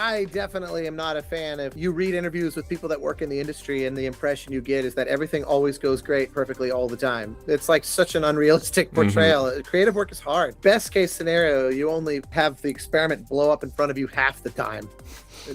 I definitely am not a fan of, you read interviews with people that work in the industry and the impression you get is that everything always goes great perfectly all the time. It's like such an unrealistic portrayal. Creative work is hard. Best case scenario, you only have the experiment blow up in front of you half the time.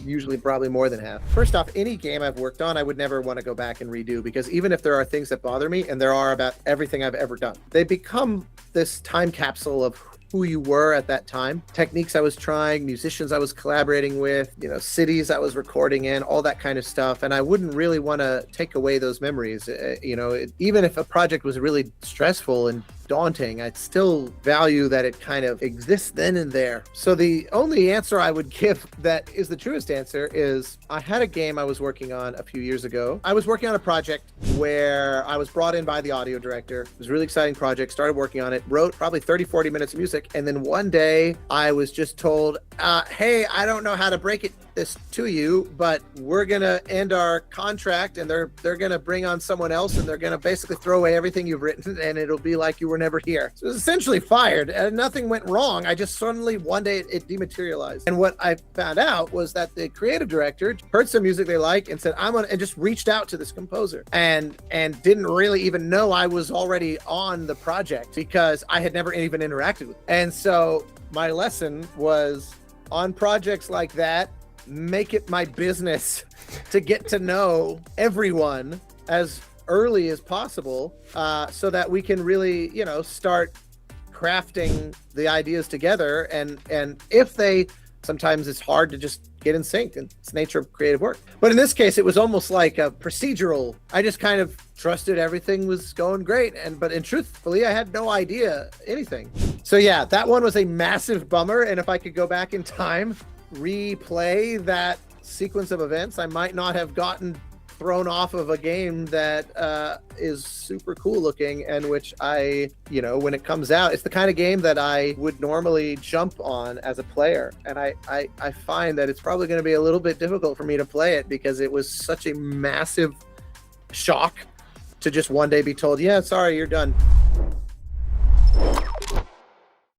Usually probably more than half. First off, any game I've worked on, I would never want to go back and redo, because even if there are things that bother me, and there are about everything I've ever done, they become this time capsule of who you were at that time, techniques I was trying, musicians I was collaborating with, cities I was recording in, all that kind of stuff. And I wouldn't really want to take away those memories. Even if a project was really stressful and daunting, I'd still value that it kind of exists then and there. So the only answer I would give that is the truest answer is, I had a game I was working on a few years ago. I was working on a project where I was brought in by the audio director. It was a really exciting project, started working on it, wrote probably 30, 40 minutes of music. And then one day I was just told, hey, I don't know how to break this to you, but we're gonna end our contract, and they're gonna bring on someone else, and they're gonna basically throw away everything you've written, and it'll be like you were never here. So it was essentially fired, and nothing went wrong. I just suddenly one day it dematerialized. And what I found out was that the creative director heard some music they like and said, and just reached out to this composer and didn't really even know I was already on the project, because I had never even interacted with it. And so my lesson was, on projects like that, make it my business to get to know everyone as early as possible, so that we can really, start crafting the ideas together. And if sometimes it's hard to just get in sync, and it's the nature of creative work. But in this case, it was almost like a procedural. I just kind of trusted everything was going great. But truthfully, I had no idea anything. So yeah, that one was a massive bummer. And if I could go back in time, replay that sequence of events, I might not have gotten thrown off of a game that is super cool looking, and which I, when it comes out, it's the kind of game that I would normally jump on as a player. And I find that it's probably going to be a little bit difficult for me to play it, because it was such a massive shock to just one day be told, yeah, sorry, you're done.